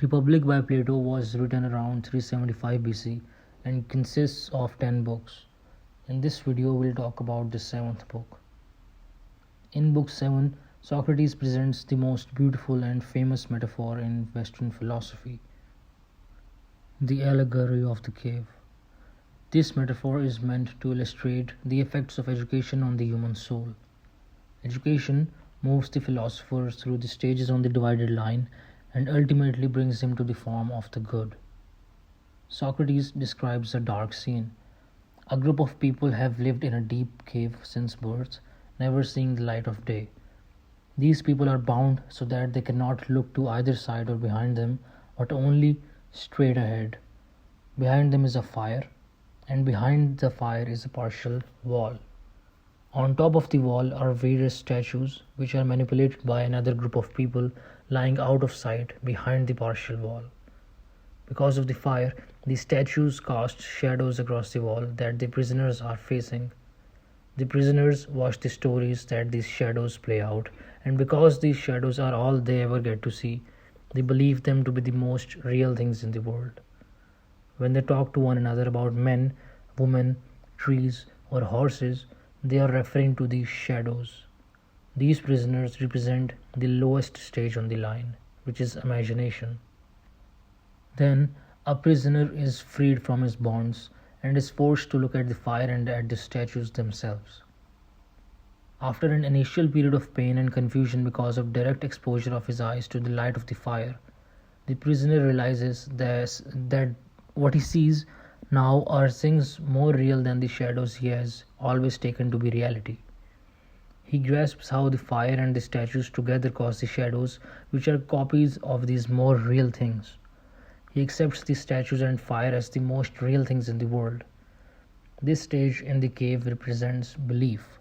Republic by Plato was written around 375 BC and consists of 10 books. In this video, we'll talk about the 7th book. In Book 7, Socrates presents the most beautiful and famous metaphor in Western philosophy, the allegory of the cave. This metaphor is meant to illustrate the effects of education on the human soul. Education moves the philosopher through the stages on the divided line and ultimately brings him to the form of the good. Socrates describes a dark scene. A group of people have lived in a deep cave since birth, never seeing the light of day. These people are bound so that they cannot look to either side or behind them, but only straight ahead. Behind them is a fire, and behind the fire is a partial wall. On top of the wall are various statues which are manipulated by another group of people lying out of sight behind the partial wall. Because of the fire, the statues cast shadows across the wall that the prisoners are facing. The prisoners watch the stories that these shadows play out, and because these shadows are all they ever get to see, they believe them to be the most real things in the world. When they talk to one another about men, women, trees, or horses, they are referring to these shadows. These prisoners represent the lowest stage on the line, which is imagination. Then, a prisoner is freed from his bonds and is forced to look at the fire and at the statues themselves. After an initial period of pain and confusion because of direct exposure of his eyes to the light of the fire, the prisoner realizes that what he sees now are things more real than the shadows he has always taken to be reality. He grasps how the fire and the statues together cause the shadows, which are copies of these more real things. He accepts the statues and fire as the most real things in the world. This stage in the cave represents belief.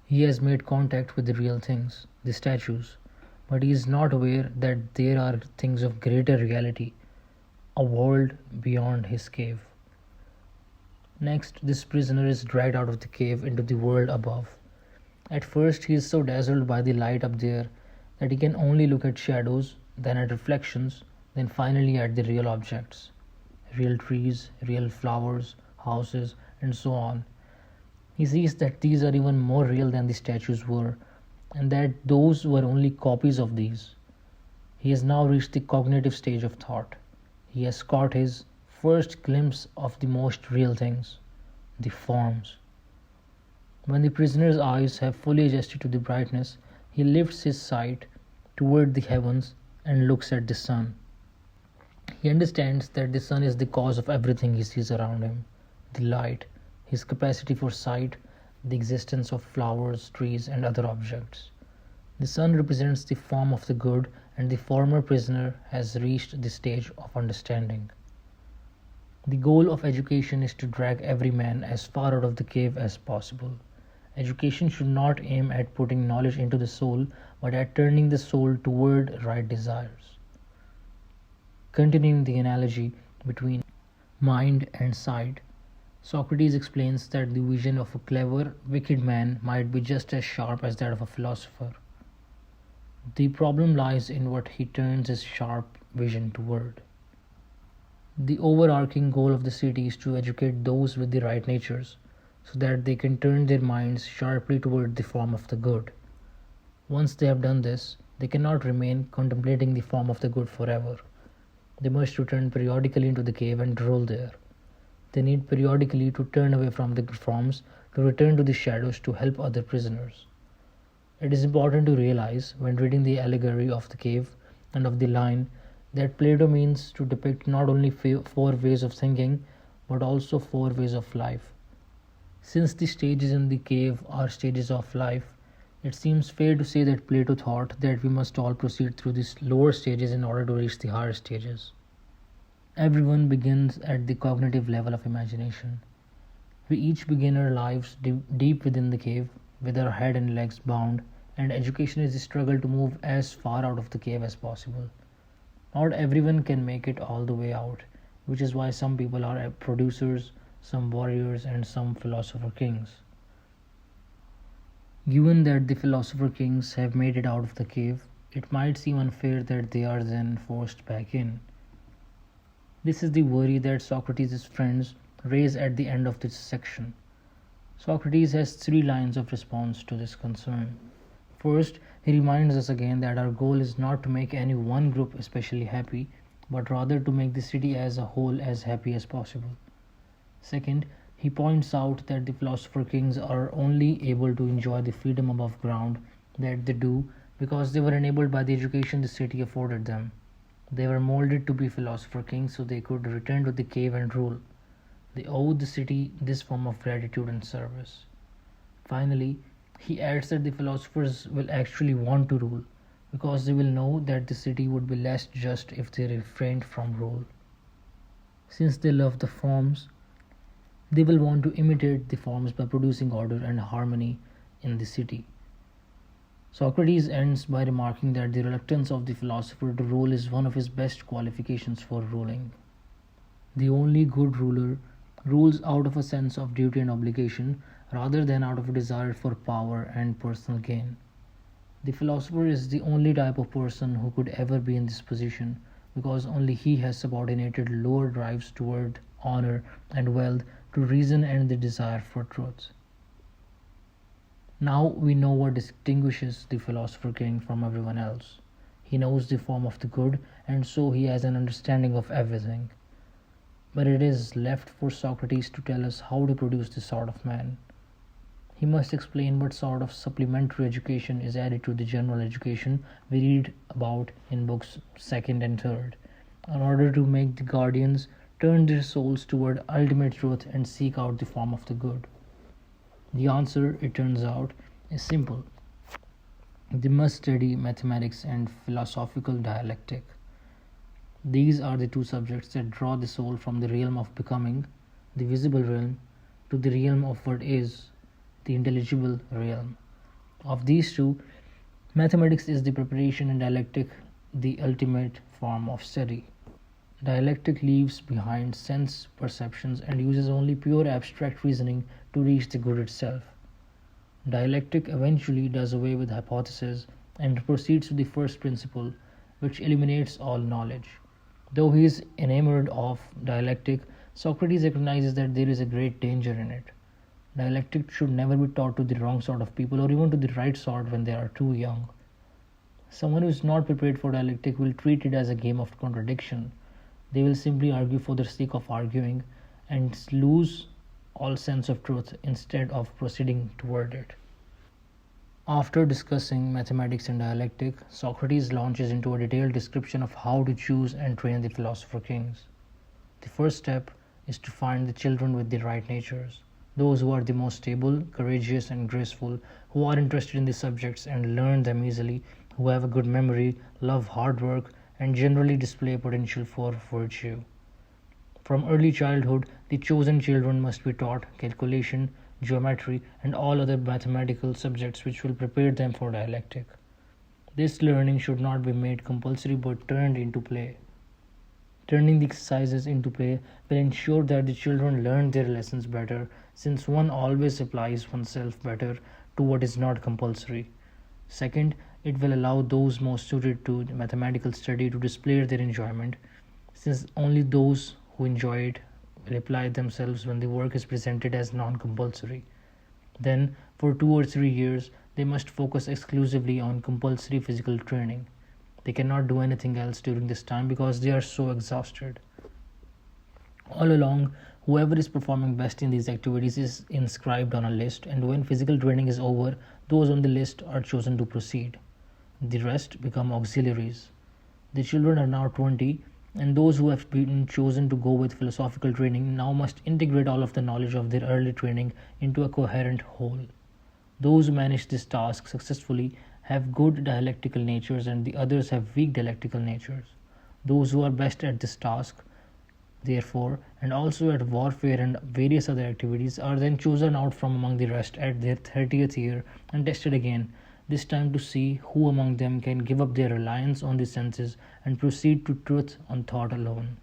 He has made contact with the real things, the statues, but he is not aware that there are things of greater reality, a world beyond his cave. Next, this prisoner is dragged out of the cave into the world above. At first, he is so dazzled by the light up there that he can only look at shadows, then at reflections, then finally at the real objects, real trees, real flowers, houses, and so on. He sees that these are even more real than the statues were, and that those were only copies of these. He has now reached the cognitive stage of thought. He has caught his first glimpse of the most real things, the forms. When the prisoner's eyes have fully adjusted to the brightness, he lifts his sight toward the heavens and looks at the sun. He understands that the sun is the cause of everything he sees around him, the light, his capacity for sight, the existence of flowers, trees, and other objects. The sun represents the form of the good, and the former prisoner has reached the stage of understanding. The goal of education is to drag every man as far out of the cave as possible. Education should not aim at putting knowledge into the soul, but at turning the soul toward right desires. Continuing the analogy between mind and sight, Socrates explains that the vision of a clever, wicked man might be just as sharp as that of a philosopher. The problem lies in what he turns his sharp vision toward. The overarching goal of the city is to educate those with the right natures, so that they can turn their minds sharply toward the form of the good. Once they have done this, they cannot remain contemplating the form of the good forever. They must return periodically into the cave and roll there. They need periodically to turn away from the forms, to return to the shadows to help other prisoners. It is important to realize, when reading the allegory of the cave and of the line, that Plato means to depict not only 4 ways of thinking, but also 4 ways of life. Since the stages in the cave are stages of life, it seems fair to say that Plato thought that we must all proceed through these lower stages in order to reach the higher stages. Everyone begins at the cognitive level of imagination. We each begin our lives deep within the cave, with our head and legs bound, and education is the struggle to move as far out of the cave as possible. Not everyone can make it all the way out, which is why some people are producers, some warriors, and some philosopher kings. Given that the philosopher kings have made it out of the cave, it might seem unfair that they are then forced back in. This is the worry that Socrates' friends raise at the end of this section. Socrates has three lines of response to this concern. First, he reminds us again that our goal is not to make any one group especially happy, but rather to make the city as a whole as happy as possible. Second, he points out that the philosopher kings are only able to enjoy the freedom above ground that they do because they were enabled by the education the city afforded them. They were molded to be philosopher kings so they could return to the cave and rule. They owed the city this form of gratitude and service. Finally, he adds that the philosophers will actually want to rule because they will know that the city would be less just if they refrained from rule. Since they love the forms, they will want to imitate the forms by producing order and harmony in the city. Socrates ends by remarking that the reluctance of the philosopher to rule is one of his best qualifications for ruling. The only good ruler rules out of a sense of duty and obligation rather than out of a desire for power and personal gain. The philosopher is the only type of person who could ever be in this position because only he has subordinated lower drives toward honor and wealth to reason and the desire for truth. Now we know what distinguishes the philosopher king from everyone else. He knows the form of the good, and so he has an understanding of everything. But it is left for Socrates to tell us how to produce this sort of man. He must explain what sort of supplementary education is added to the general education we read about in books 2nd and 3rd, in order to make the guardians turn their souls toward ultimate truth and seek out the form of the good. The answer, it turns out, is simple. They must study mathematics and philosophical dialectic. These are the two subjects that draw the soul from the realm of becoming, the visible realm, to the realm of what is, the intelligible realm. Of these two, mathematics is the preparation and dialectic the ultimate form of study. Dialectic leaves behind sense perceptions and uses only pure abstract reasoning to reach the good itself. Dialectic eventually does away with hypothesis and proceeds to the first principle, which eliminates all knowledge. Though he is enamored of dialectic, Socrates recognizes that there is a great danger in it. Dialectic should never be taught to the wrong sort of people or even to the right sort when they are too young. Someone who is not prepared for dialectic will treat it as a game of contradiction. They will simply argue for the sake of arguing and lose all sense of truth instead of proceeding toward it. After discussing mathematics and dialectic, Socrates launches into a detailed description of how to choose and train the philosopher kings. The first step is to find the children with the right natures, those who are the most stable, courageous, and graceful, who are interested in the subjects and learn them easily, who have a good memory, love hard work, and generally display potential for virtue. From early childhood, the chosen children must be taught calculation, geometry, and all other mathematical subjects which will prepare them for dialectic. This learning should not be made compulsory but turned into play. Turning the exercises into play will ensure that the children learn their lessons better, since one always applies oneself better to what is not compulsory. Second, it will allow those most suited to mathematical study to display their enjoyment, since only those who enjoy it will apply themselves when the work is presented as non-compulsory. Then, for 2 or 3 years, they must focus exclusively on compulsory physical training. They cannot do anything else during this time because they are so exhausted. All along, whoever is performing best in these activities is inscribed on a list, and when physical training is over, those on the list are chosen to proceed. The rest become auxiliaries. The children are now 20, and those who have been chosen to go with philosophical training now must integrate all of the knowledge of their early training into a coherent whole. Those who manage this task successfully have good dialectical natures, and the others have weak dialectical natures. Those who are best at this task, therefore, and also at warfare and various other activities, are then chosen out from among the rest at their 30th year and tested again, this time to see who among them can give up their reliance on the senses and proceed to truth on thought alone.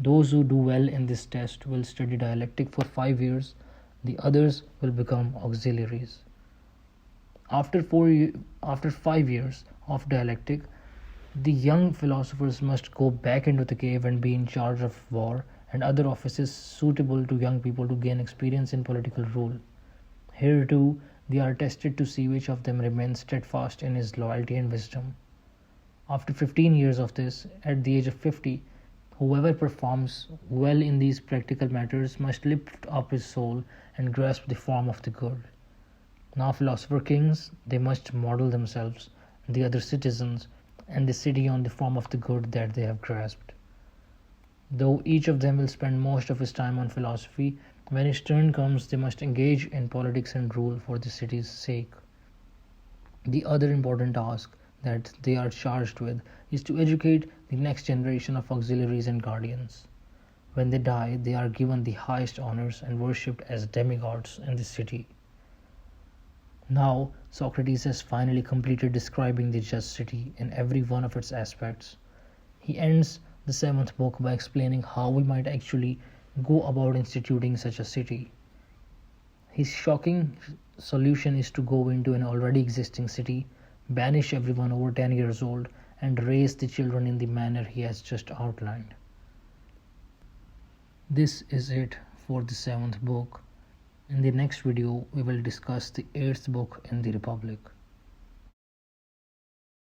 Those who do well in this test will study dialectic for 5 years, the others will become auxiliaries. After, after 5 years of dialectic, the young philosophers must go back into the cave and be in charge of war and other offices suitable to young people to gain experience in political rule. Here too, they are tested to see which of them remains steadfast in his loyalty and wisdom. After 15 years of this, at the age of 50, whoever performs well in these practical matters must lift up his soul and grasp the form of the good. Now, philosopher kings, they must model themselves, the other citizens, and the city on the form of the good that they have grasped. Though each of them will spend most of his time on philosophy, when his turn comes, they must engage in politics and rule for the city's sake. The other important task that they are charged with is to educate the next generation of auxiliaries and guardians. When they die, they are given the highest honors and worshipped as demigods in the city. Now, Socrates has finally completed describing the just city in every one of its aspects. He ends the seventh book by explaining how we might actually go about instituting such a city. His shocking solution is to go into an already existing city, banish everyone over 10 years old, and raise the children in the manner he has just outlined. This is it for the seventh book. In the next video, we will discuss the eighth book in the Republic.